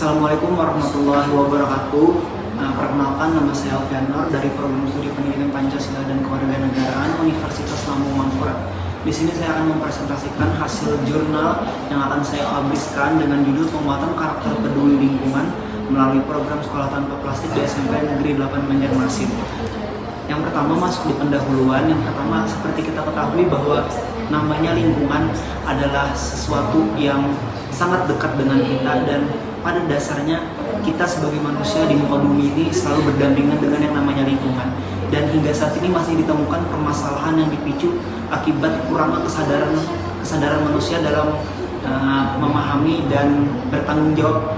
Assalamualaikum warahmatullahi wabarakatuh. Perkenalkan, nama saya Alfian Nur dari Program Studi Pendidikan Pancasila dan Kewarganegaraan Universitas Lambung Mangkurat. Di sini saya akan mempresentasikan hasil jurnal yang akan saya habiskan dengan judul Penguatan Karakter Peduli Lingkungan melalui program Sekolah Tanpa Plastik di SMP Negeri 8 Banjarmasin. Yang pertama masuk di pendahuluan. Yang pertama, seperti kita ketahui bahwa namanya lingkungan adalah sesuatu yang sangat dekat dengan kita, dan pada dasarnya kita sebagai manusia di muka bumi ini selalu berdampingan dengan yang namanya lingkungan. Dan hingga saat ini masih ditemukan permasalahan yang dipicu akibat kurangnya kesadaran manusia dalam memahami dan bertanggung jawab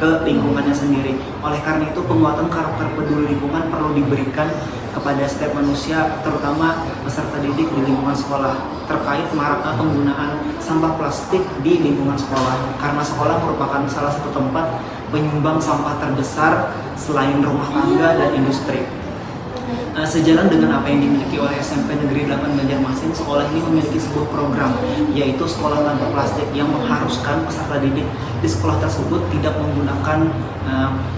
ke lingkungannya sendiri. Oleh karena itu, penguatan karakter peduli lingkungan perlu diberikan kepada setiap manusia, terutama peserta didik di lingkungan sekolah, terkait maraknya penggunaan sampah plastik di lingkungan sekolah. Karena sekolah merupakan salah satu tempat penyumbang sampah terbesar selain rumah tangga dan industri. Sejalan dengan apa yang dimiliki oleh SMP Negeri 8 Banjarmasin, sekolah ini memiliki sebuah program, yaitu Sekolah Tanpa Plastik, yang mengharuskan peserta didik di sekolah tersebut tidak menggunakan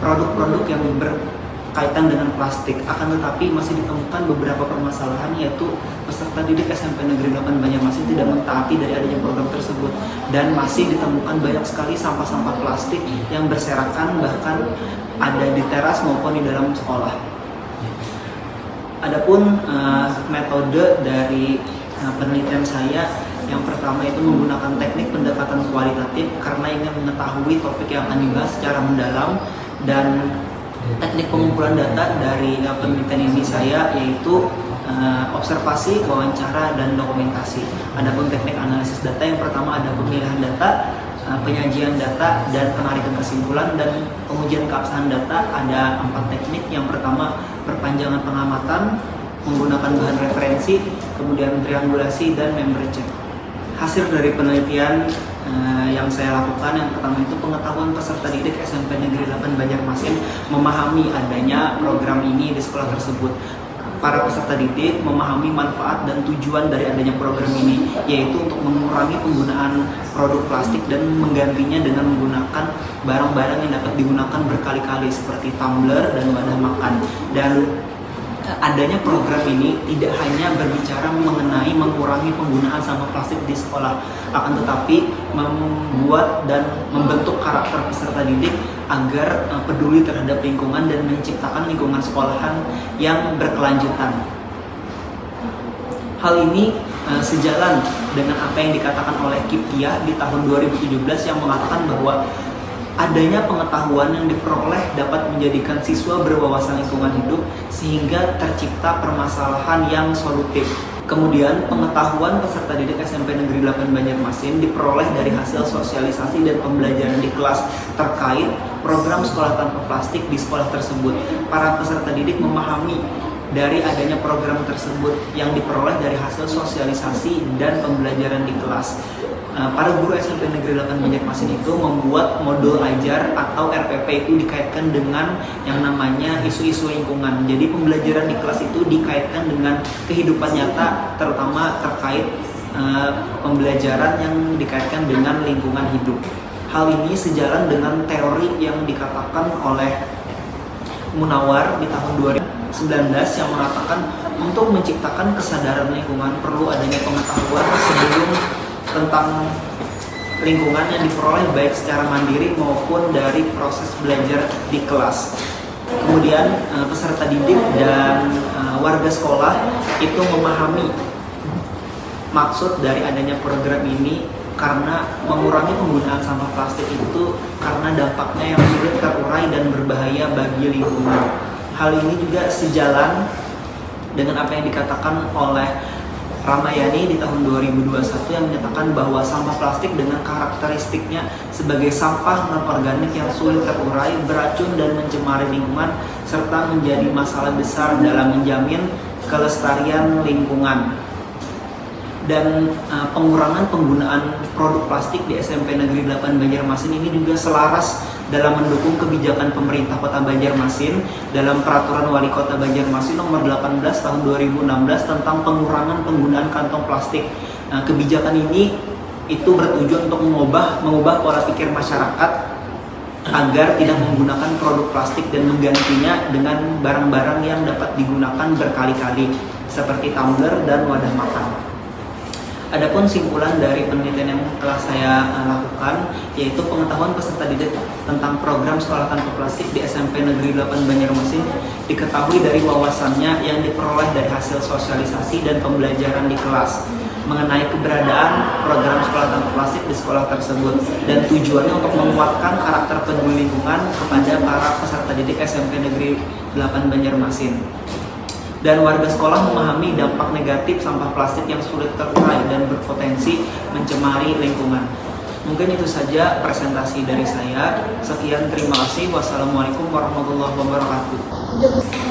produk-produk yang berkaitan dengan plastik. Akan tetapi masih ditemukan beberapa permasalahan, yaitu peserta didik SMP Negeri 8 Banjarmasin tidak mentaati dari adanya program tersebut, dan masih ditemukan banyak sekali sampah-sampah plastik yang berserakan, bahkan ada di teras maupun di dalam sekolah. Adapun metode dari penelitian saya, yang pertama itu menggunakan teknik pendekatan kualitatif karena ingin mengetahui topik yang akan dibahas secara mendalam, dan teknik pengumpulan data dari penelitian ini saya yaitu observasi, wawancara, dan dokumentasi. Adapun teknik analisis data, yang pertama ada pemilihan data, penyajian data, dan penarikan kesimpulan, dan pengujian keabsahan data. Ada 4 teknik. Yang pertama, perpanjangan pengamatan menggunakan bahan referensi, kemudian triangulasi, dan member check. Hasil dari penelitian yang saya lakukan, yang pertama itu pengetahuan peserta didik SMP Negeri 8 Banjarmasin memahami adanya program ini di sekolah tersebut. Para peserta didik memahami manfaat dan tujuan dari adanya program ini, yaitu untuk mengurangi penggunaan produk plastik dan menggantinya dengan menggunakan barang-barang yang dapat digunakan berkali-kali seperti tumbler dan wadah makan. Dan adanya program ini tidak hanya berbicara mengenai mengurangi penggunaan sampah plastik di sekolah, akan tetapi membuat dan membentuk karakter peserta didik agar peduli terhadap lingkungan dan menciptakan lingkungan sekolahan yang berkelanjutan. Hal ini sejalan dengan apa yang dikatakan oleh Kiptiah di tahun 2017 yang mengatakan bahwa adanya pengetahuan yang diperoleh dapat menjadikan siswa berwawasan lingkungan hidup sehingga tercipta permasalahan yang solutif. Kemudian, pengetahuan peserta didik SMP Negeri 8 Banjarmasin diperoleh dari hasil sosialisasi dan pembelajaran di kelas terkait program Sekolah Tanpa Plastik di sekolah tersebut. Para peserta didik memahami dari adanya program tersebut yang diperoleh dari hasil sosialisasi dan pembelajaran di kelas. Para guru SMP Negeri 8 Banjarmasin itu membuat modul ajar atau RPP itu dikaitkan dengan yang namanya isu-isu lingkungan. Jadi pembelajaran di kelas itu dikaitkan dengan kehidupan nyata, terutama terkait pembelajaran yang dikaitkan dengan lingkungan hidup. Hal ini sejalan dengan teori yang dikatakan oleh Munawar di tahun 2019 yang mengatakan untuk menciptakan kesadaran lingkungan perlu adanya pengetahuan sebelum tentang lingkungan yang diperoleh baik secara mandiri maupun dari proses belajar di kelas. Kemudian peserta didik dan warga sekolah itu memahami maksud dari adanya program ini, karena mengurangi penggunaan sampah plastik itu karena dampaknya yang sulit terurai dan berbahaya bagi lingkungan. Hal ini juga sejalan dengan apa yang dikatakan oleh Ramayani di tahun 2021 yang menyatakan bahwa sampah plastik dengan karakteristiknya sebagai sampah non-organik yang sulit terurai, beracun dan mencemari lingkungan, serta menjadi masalah besar dalam menjamin kelestarian lingkungan. Dan pengurangan penggunaan produk plastik di SMP Negeri 8 Banjarmasin ini juga selaras dalam mendukung kebijakan pemerintah Kota Banjarmasin dalam Peraturan Wali Kota Banjarmasin Nomor 18 Tahun 2016 tentang pengurangan penggunaan kantong plastik. Kebijakan ini itu bertujuan untuk mengubah pola pikir masyarakat agar tidak menggunakan produk plastik dan menggantinya dengan barang-barang yang dapat digunakan berkali-kali seperti tumbler dan wadah makan. Adapun simpulan dari penelitian yang telah saya lakukan, yaitu pengetahuan peserta didik tentang program sekolah tanpa plastik di SMP Negeri 8 Banjarmasin diketahui dari wawasannya yang diperoleh dari hasil sosialisasi dan pembelajaran di kelas mengenai keberadaan program sekolah tanpa plastik di sekolah tersebut, dan tujuannya untuk menguatkan karakter peduli lingkungan kepada para peserta didik SMP Negeri 8 Banjarmasin. Dan warga sekolah memahami dampak negatif sampah plastik yang sulit terurai dan berpotensi mencemari lingkungan. Mungkin itu saja presentasi dari saya. Sekian, terima kasih. Wassalamualaikum warahmatullahi wabarakatuh.